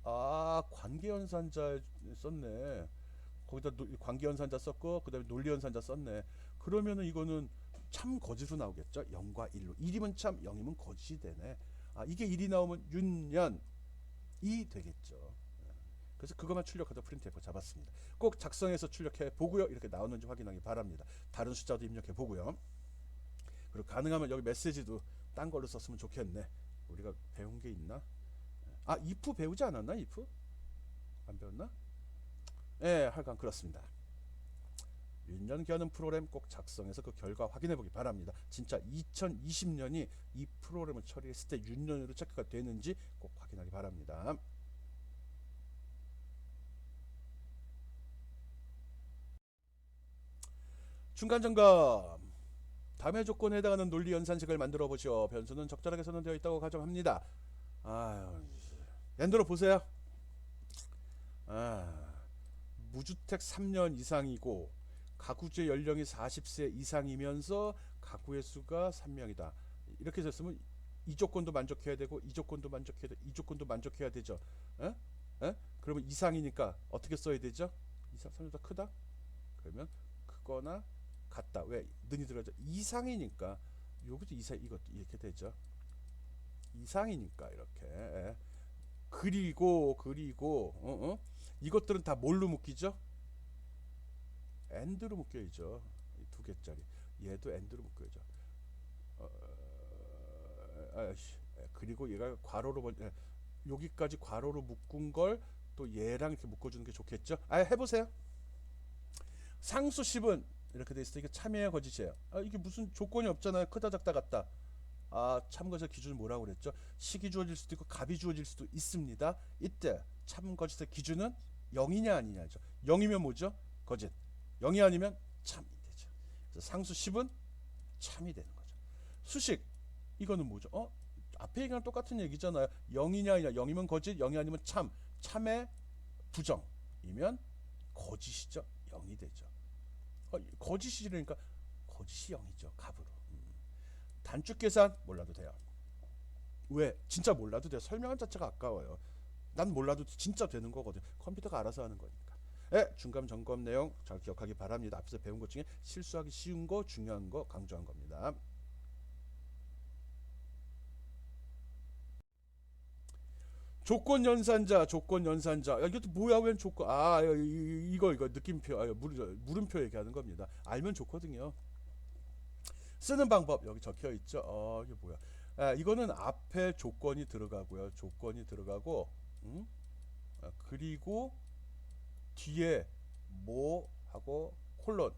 관계연산자 썼네. 거기다 관계연산자 썼고 그다음에 논리연산자 썼네. 그러면은 이거는 참 거짓으로 나오겠죠. 0과 1로. 1이면 참, 0이면 거짓이 되네. 이게 1이 나오면 윤년이 되겠죠. 그래서 그것만 출력하다 프린트F 잡았습니다. 꼭 작성해서 출력해 보고요. 이렇게 나오는지 확인하기 바랍니다. 다른 숫자도 입력해 보고요. 그리고 가능하면 여기 메시지도 딴 걸로 썼으면 좋겠네. 우리가 배운 게 있나? if 배우지 않았나? if? 안 배웠나? 예, 하여간 그렇습니다. 윤년 겨눈 프로그램 꼭 작성해서 그 결과 확인해 보기 바랍니다. 진짜 2020년이 이 프로그램을 처리했을 때 윤년으로 체크가 되는지 꼭 확인하기 바랍니다. 중간 점검. 다음의 조건에 해당하는 논리 연산식을 만들어 보시오. 변수는 적절하게 선언되어 있다고 가정합니다. 엔더로 보세요. 무주택 3년 이상이고 가구주의 연령이 40세 이상이면서 가구의 수가 3명이다. 이렇게 됐으면 이 조건도 만족해야 되고 이 조건도 만족해야 되고 이 조건도 만족해야 되죠. 에? 그러면 이상이니까 어떻게 써야 되죠? 이상 3보다 크다? 그러면 크거나 같다. 왜? 는이 들어가죠. 이상이니까 여기도 이상, 이것도 이렇게 되죠. 이상이니까 이렇게. 그리고 이것들은 다 뭘로 묶이죠? 엔드로 묶여야죠. 두 개짜리. 얘도 엔드로 묶여야죠. 그리고 얘가 괄호로 여기까지 괄호로 묶은 걸 또 얘랑 이렇게 묶어주는 게 좋겠죠. 해보세요. 상수 10은 이렇게 돼 있을 때 이게 참여야 거짓이에요. 이게 무슨 조건이 없잖아요. 크다 작다 같다. 참거짓의 기준은 뭐라고 그랬죠? 식이 주어질 수도 있고 값이 주어질 수도 있습니다. 이때 참거짓의 기준은 0이냐 아니냐죠. 0이면 뭐죠? 거짓. 0이 아니면 참이 되죠. 그래서 상수 10은 참이 되는 거죠. 수식 이거는 뭐죠? 앞에 얘기랑 똑같은 얘기잖아요. 0이냐 아니냐. 0이면 거짓, 0이 아니면 참. 참의 부정이면 거짓이죠. 0이 되죠. 거짓이라니까 거짓이 0이죠. 값으로. 단축 계산 몰라도 돼요. 왜? 진짜 몰라도 돼요. 설명한 자체가 아까워요. 난 몰라도 진짜 되는 거거든. 컴퓨터가 알아서 하는 거니까. 중간 점검 내용 잘 기억하기 바랍니다. 앞에서 배운 것 중에 실수하기 쉬운 거, 중요한 거 강조한 겁니다. 조건 연산자. 이것도 뭐야? 웬 조건? 이거 느낌표, 물음표 얘기하는 겁니다. 알면 좋거든요. 쓰는 방법 여기 적혀 있죠. 이게 뭐야? 이거는 앞에 조건이 들어가고요. 조건이 들어가고, 그리고 뒤에 뭐 하고 콜론,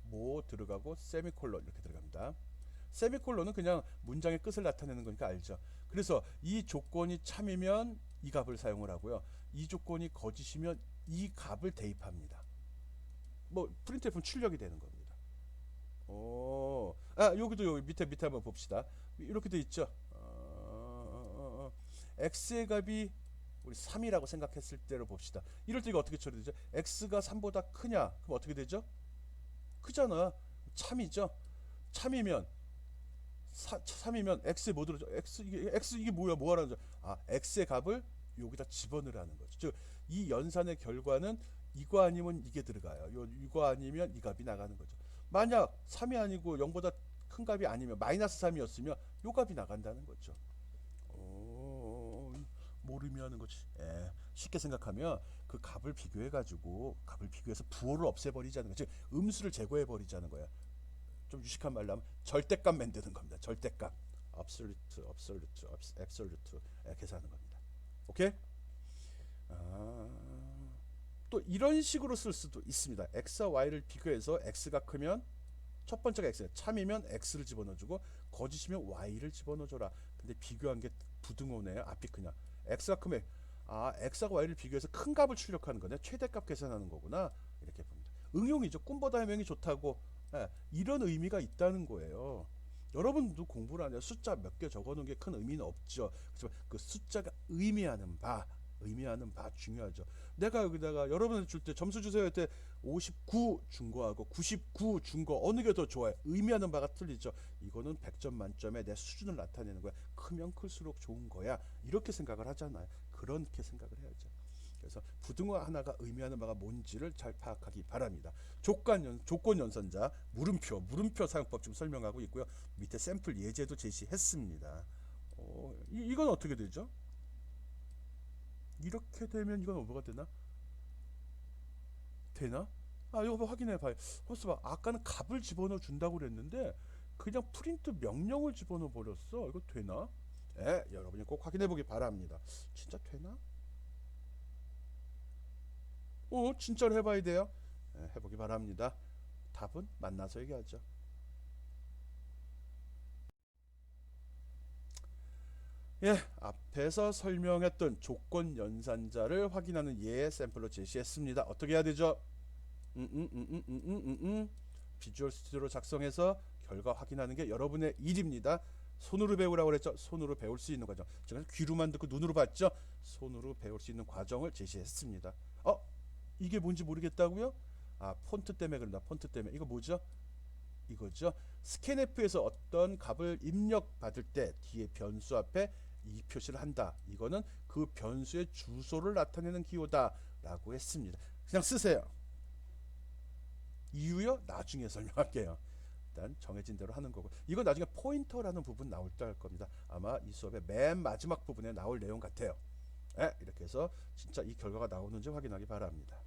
뭐 들어가고 세미콜론 이렇게 들어갑니다. 세미콜론은 그냥 문장의 끝을 나타내는 거니까 알죠. 그래서 이 조건이 참이면 이 값을 사용을 하고요. 이 조건이 거짓이면 이 값을 대입합니다. 뭐 프린트F는 출력이 되는 겁니다. 여기도 여기 밑에 한번 봅시다. 이렇게 돼 있죠. x의 값이 우리 3이라고 생각했을 때로 봅시다. 이럴 때 이거 어떻게 처리되죠? x가 3보다 크냐? 그럼 어떻게 되죠? 크잖아. 참이죠. 참이면 3이면 x에 뭐 들어죠? x 이게 뭐야? 뭐 하라는 거죠? x의 값을 여기다 집어넣으라는 거죠. 즉 이 연산의 결과는 이거 아니면 이게 들어가요. 이거 아니면 이 값이 나가는 거죠. 만약 3이 아니고 0보다 큰 값이 아니면 마이너스 3이었으면 요 값이 나간다는 거죠. 뭘 의미하는 거지? 쉽게 생각하면 그 값을 비교해서 부호를 없애버리자는 거지. 음수를 제거해버리자는 거야. 좀 유식한 말로 하면 절대값 만드는 겁니다. 절대값. absolute 계산하는 겁니다. 오케이? 또 이런 식으로 쓸 수도 있습니다. x와 y를 비교해서 x가 크면 첫 번째가 x예요. 참이면 x를 집어넣어주고 거짓이면 y를 집어넣어줘라. 근데 비교한 게 부등호네요. 앞이 그냥 x가 크면 x하고 y를 비교해서 큰 값을 출력하는 거네. 최대값 계산하는 거구나. 이렇게 봅니다. 응용이죠. 꿈보다 해명이 좋다고 이런 의미가 있다는 거예요. 여러분도 공부를 하냐 숫자 몇 개 적어놓은 게 큰 의미는 없죠. 그렇지만 그 숫자가 의미하는 바 중요하죠. 내가 여기다가 여러분한테 줄 때 점수 주세요 할 때 59 준 거하고 99 준 거 어느 게 더 좋아요? 의미하는 바가 틀리죠. 이거는 100점 만점에 내 수준을 나타내는 거야. 크면 클수록 좋은 거야. 이렇게 생각을 하잖아요. 그렇게 생각을 해야죠. 그래서 부등호 하나가 의미하는 바가 뭔지를 잘 파악하기 바랍니다. 조건 연산자 물음표 사용법 지금 설명하고 있고요. 밑에 샘플 예제도 제시했습니다. 이건 어떻게 되죠? 이렇게 되면 이건 뭐가 되나? 되나? 이거 확인해 봐요. 벌써 봐. 아까는 값을 집어넣어 준다고 그랬는데 그냥 프린트 명령을 집어넣어 버렸어. 이거 되나? 여러분이 꼭 확인해 보기 바랍니다. 진짜 되나? 진짜로 해봐야 돼요. 해보기 바랍니다. 답은 만나서 얘기하죠. 앞에서 설명했던 조건 연산자를 확인하는 예 샘플로 제시했습니다. 어떻게 해야 되죠? 비주얼 스튜디오로 작성해서 결과 확인하는 게 여러분의 일입니다. 손으로 배우라고 그랬죠. 손으로 배울 수 있는 과정. 제가 귀로만 듣고 눈으로 봤죠. 손으로 배울 수 있는 과정을 제시했습니다. 이게 뭔지 모르겠다고요? 폰트 때문에 그런다. 폰트 때문에. 이거 뭐죠? 이거죠. 스캔F에서 어떤 값을 입력받을 때 뒤에 변수 앞에 이 표시를 한다. 이거는 그 변수의 주소를 나타내는 기호다 라고 했습니다. 그냥 쓰세요. 이유요? 나중에 설명할게요. 일단 정해진 대로 하는 거고, 이건 나중에 포인터라는 부분 나올 때 할 겁니다. 아마 이 수업의 맨 마지막 부분에 나올 내용 같아요. 이렇게 해서 진짜 이 결과가 나오는지 확인하기 바랍니다.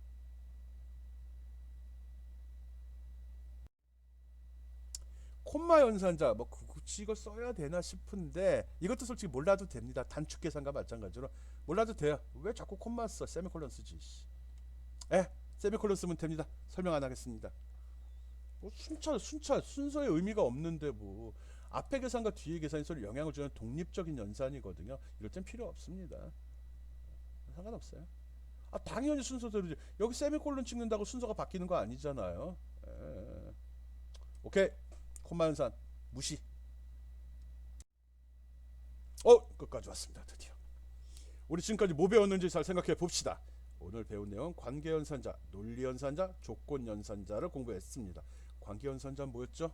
콤마 연산자 굳이 이걸 써야 되나 싶은데 이것도 솔직히 몰라도 됩니다. 단축 계산과 마찬가지로 몰라도 돼요. 왜 자꾸 콤마 써? 세미콜론 쓰지. 세미콜론 쓰면 됩니다. 설명 안 하겠습니다. 순서의 의미가 없는데 앞에 계산과 뒤에 계산이 서로 영향을 주는 독립적인 연산이거든요. 이럴 땐 필요 없습니다. 상관없어요. 당연히 순서대로지. 여기 세미콜론 찍는다고 순서가 바뀌는 거 아니잖아요. 오케이. 콤마 연산 무시. 끝까지 왔습니다. 드디어. 우리 지금까지 뭐 배웠는지 잘 생각해 봅시다. 오늘 배운 내용 관계연산자, 논리연산자, 조건연산자를 공부했습니다. 관계연산자는 뭐였죠?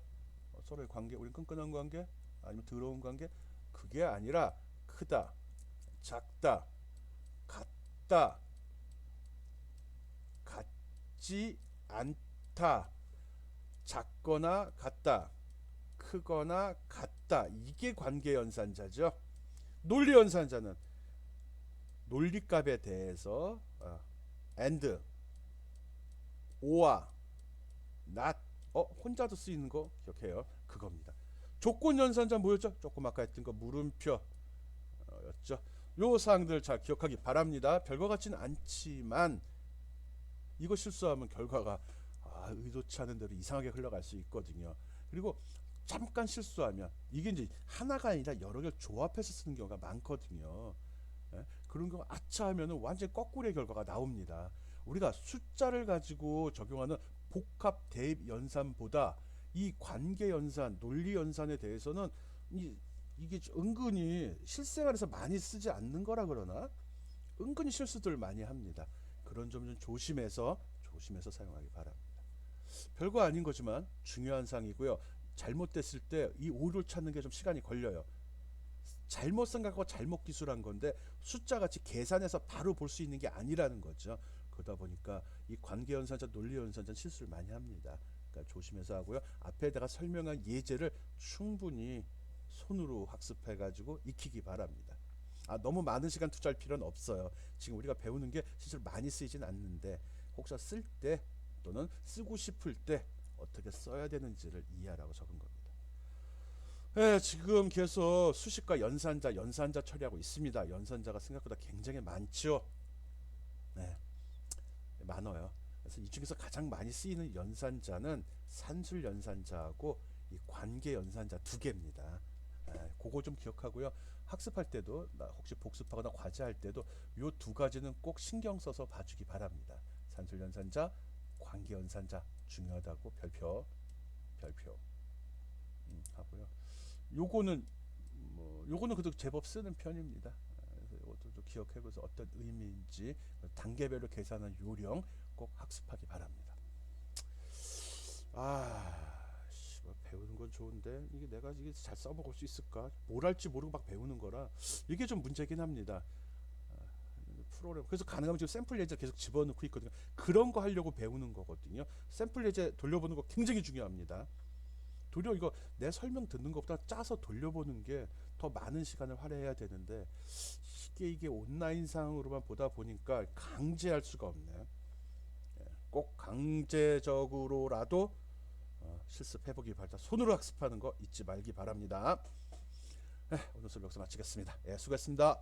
서로의 관계, 우린 끈끈한 관계? 아니면 더러운 관계? 그게 아니라 크다, 작다, 같다, 같지 않다, 작거나 같다, 크거나 같다. 이게 관계연산자죠. 논리연산자는 논리값에 대해서 and, or와 not, 혼자도 쓰이는 거 기억해요. 그겁니다. 조건연산자 뭐였죠? 조금 아까 했던 거 물음표 였죠. 요 사항들 잘 기억하기 바랍니다. 별거 같지는 않지만 이거 실수하면 결과가 의도치 않은 대로 이상하게 흘러갈 수 있거든요. 그리고 잠깐 실수하면 이게 이제 하나가 아니라 여러 개를 조합해서 쓰는 경우가 많거든요. 그런 거 하면은 완전 거꾸로의 결과가 나옵니다. 우리가 숫자를 가지고 적용하는 복합 대입 연산보다 이 관계 연산, 논리 연산에 대해서는 이게 은근히 실생활에서 많이 쓰지 않는 거라 그러나 은근히 실수들 많이 합니다. 그런 점 좀 조심해서 사용하기 바랍니다. 별거 아닌 거지만 중요한 사항이고요. 잘못됐을 때 이 오류를 찾는 게 좀 시간이 걸려요. 잘못 생각하고 잘못 기술한 건데 숫자같이 계산해서 바로 볼 수 있는 게 아니라는 거죠. 그러다 보니까 이 관계연산자, 논리연산자 실수를 많이 합니다. 그러니까 조심해서 하고요. 앞에 내가 설명한 예제를 충분히 손으로 학습해가지고 익히기 바랍니다. 너무 많은 시간 투자할 필요는 없어요. 지금 우리가 배우는 게 실제로 많이 쓰이진 않는데 혹시 쓸 때 또는 쓰고 싶을 때 어떻게 써야 되는지를 이해하라고 적은 겁니다. 지금 계속 수식과 연산자 처리하고 있습니다. 연산자가 생각보다 굉장히 많죠. 많아요. 그래서 이 중에서 가장 많이 쓰이는 연산자는 산술 연산자하고 이 관계 연산자 두 개입니다. 그거 좀 기억하고요. 학습할 때도 혹시 복습하거나 과제할 때도 이 두 가지는 꼭 신경 써서 봐주기 바랍니다. 산술 연산자, 관계 연산자 중요하다고 별표 하고요. 요거는 요거는 그래도 제법 쓰는 편입니다. 그래서 이것도 좀 기억해보면서 어떤 의미인지 단계별로 계산한 요령 꼭 학습하기 바랍니다. 뭐 배우는 건 좋은데 이게 내가 이게 잘 써먹을 수 있을까? 뭘 할지 모르고 막 배우는 거라 이게 좀 문제긴 합니다. 프로그램 그래서 가능하면 지금 샘플 예제 계속 집어넣고 있거든요. 그런 거 하려고 배우는 거거든요. 샘플 예제 돌려보는 거 굉장히 중요합니다. 도리어 이거 내 설명 듣는 것보다 짜서 돌려보는 게 더 많은 시간을 할애해야 되는데 이게 온라인상으로만 보다 보니까 강제할 수가 없네. 꼭 강제적으로라도 실습해보기 바랍니다. 손으로 학습하는 거 잊지 말기 바랍니다. 오늘 수업 여기서 마치겠습니다. 수고했습니다.